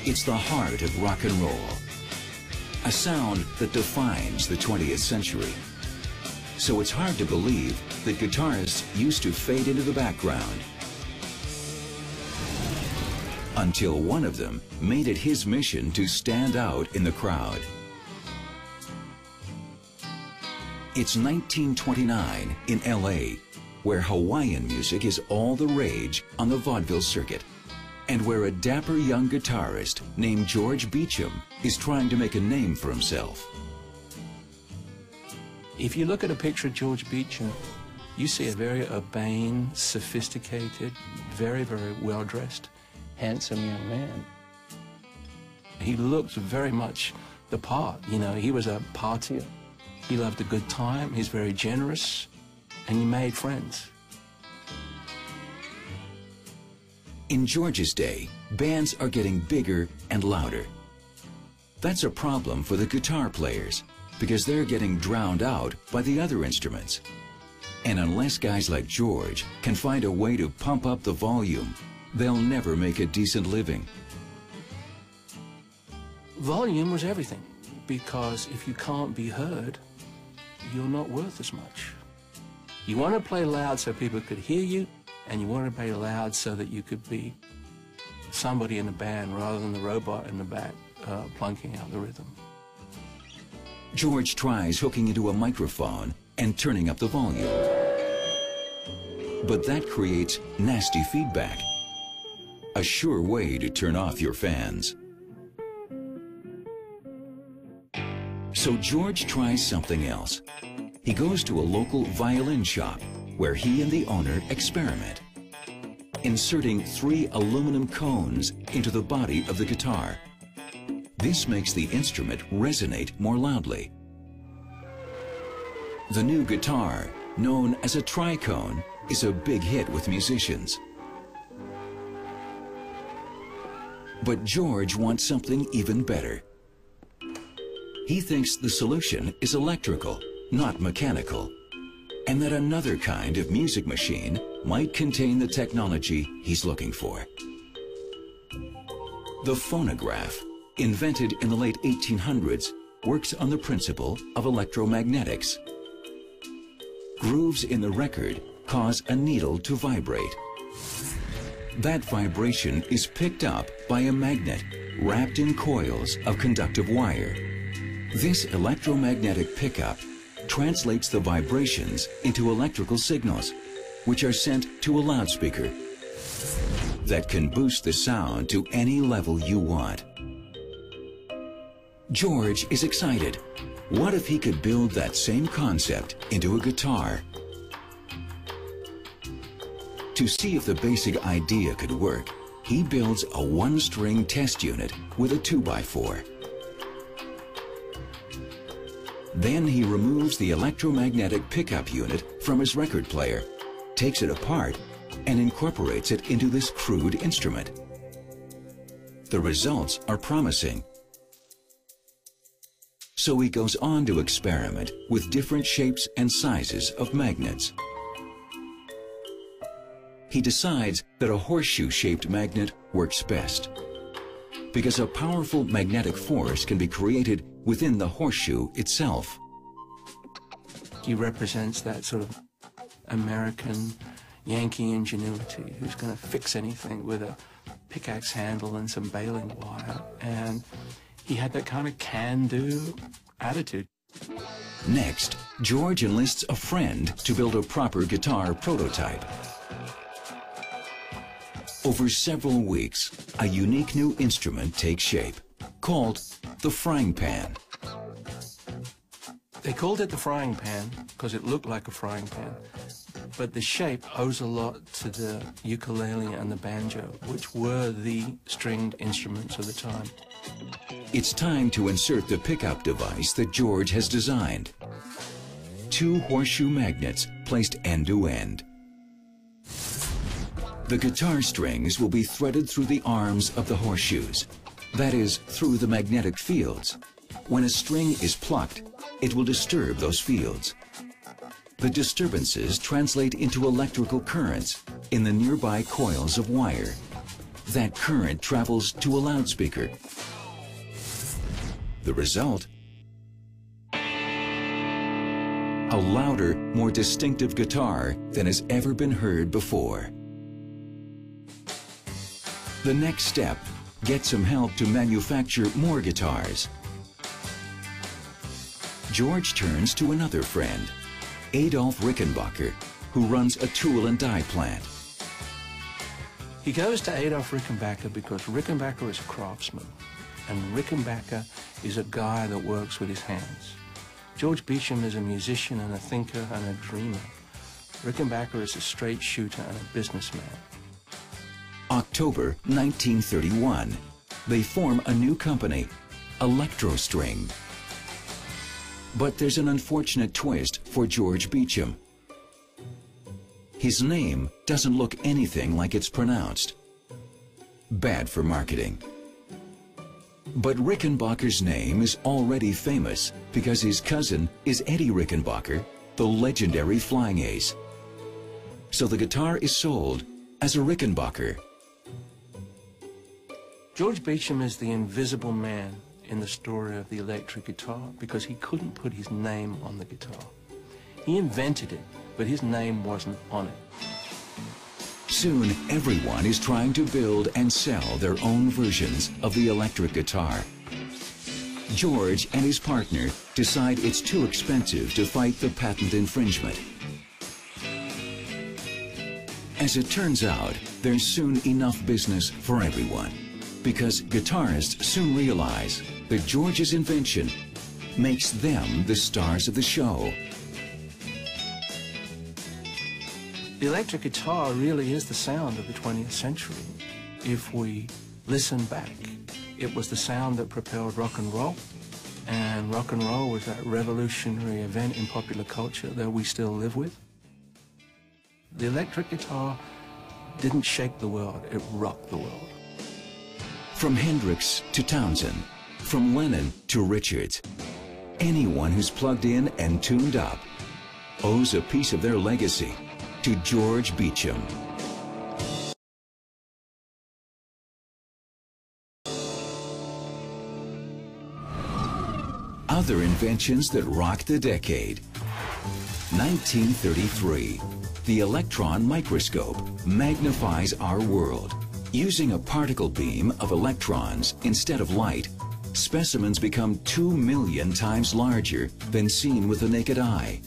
It's the heart of rock and roll. A sound that defines the 20th century. So it's hard to believe that guitarists used to fade into the background. Until one of them made it his mission to stand out in the crowd. It's 1929 in LA, where Hawaiian music is all the rage on the vaudeville circuit, and where a dapper young guitarist named George Beecham is trying to make a name for himself. If you look at a picture of George Beecham, you see a very urbane, sophisticated, very, very well-dressed, handsome young man. He looks very much the part, you know. He was a partier. He loved a good time. He's very generous, and he made friends. In George's day, bands are getting bigger and louder. That's a problem for the guitar players because they're getting drowned out by the other instruments. And unless guys like George can find a way to pump up the volume, they'll never make a decent living. Volume was everything, because if you can't be heard, you're not worth as much. You want to play loud so people could hear you, and you want to play loud so that you could be somebody in the band rather than the robot in the back plunking out the rhythm. George tries hooking into a microphone and turning up the volume. But that creates nasty feedback, a sure way to turn off your fans. So George tries something else. He goes to a local violin shop where he and the owner experiment, inserting 3 aluminum cones into the body of the guitar. This makes the instrument resonate more loudly. The new guitar, known as a tricone, is a big hit with musicians. But George wants something even better. He thinks the solution is electrical, not mechanical, and that another kind of music machine might contain the technology he's looking for. The phonograph, invented in the late 1800s, works on the principle of electromagnetics. Grooves in the record cause a needle to vibrate. That vibration is picked up by a magnet wrapped in coils of conductive wire. This electromagnetic pickup translates the vibrations into electrical signals, which are sent to a loudspeaker that can boost the sound to any level you want. George is excited. What if he could build that same concept into a guitar? To see if the basic idea could work, he builds a 1-string test unit with a 2x4. Then he removes the electromagnetic pickup unit from his record player, takes it apart, and incorporates it into this crude instrument. The results are promising. So he goes on to experiment with different shapes and sizes of magnets. He decides that a horseshoe-shaped magnet works best, because a powerful magnetic force can be created within the horseshoe itself. He represents that sort of American Yankee ingenuity who's going to fix anything with a pickaxe handle and some baling wire, and he had that kind of can-do attitude. Next, George enlists a friend to build a proper guitar prototype. Over several weeks, a unique new instrument takes shape, called the frying pan. They called it the frying pan because it looked like a frying pan, but the shape owes a lot to the ukulele and the banjo, which were the stringed instruments of the time. It's time to insert the pickup device that George has designed. 2 horseshoe magnets placed end to end. The guitar strings will be threaded through the arms of the horseshoes, that is, through the magnetic fields. When a string is plucked, it will disturb those fields. The disturbances translate into electrical currents in the nearby coils of wire. that current travels to a loudspeaker. The result? A louder, more distinctive guitar than has ever been heard before. The next step, get some help to manufacture more guitars. George turns to another friend, Adolf Rickenbacker, who runs a tool and die plant. He goes to Adolf Rickenbacker because Rickenbacker is a craftsman, and Rickenbacker is a guy that works with his hands. George Beecham is a musician and a thinker and a dreamer. Rickenbacker is a straight shooter and a businessman. October 1931, they form a new company, Electrostring. But there's an unfortunate twist for George Beecham. His name doesn't look anything like it's pronounced. Bad for marketing. But Rickenbacker's name is already famous because his cousin is Eddie Rickenbacker, the legendary flying ace. So the guitar is sold as a Rickenbacker. George Beecham is the invisible man in the story of the electric guitar because he couldn't put his name on the guitar. He invented it, but his name wasn't on it. Soon, everyone is trying to build and sell their own versions of the electric guitar. George and his partner decide it's too expensive to fight the patent infringement. As it turns out, there's soon enough business for everyone, because guitarists soon realize that George's invention makes them the stars of the show. The electric guitar really is the sound of the 20th century. If we listen back, it was the sound that propelled rock and roll was that revolutionary event in popular culture that we still live with. The electric guitar didn't shake the world, it rocked the world. From Hendrix to Townsend, from Lennon to Richards, anyone who's plugged in and tuned up owes a piece of their legacy to George Beecham. Other inventions that rocked the decade. 1933, the electron microscope magnifies our world. Using a particle beam of electrons instead of light, specimens become 2 million times larger than seen with the naked eye.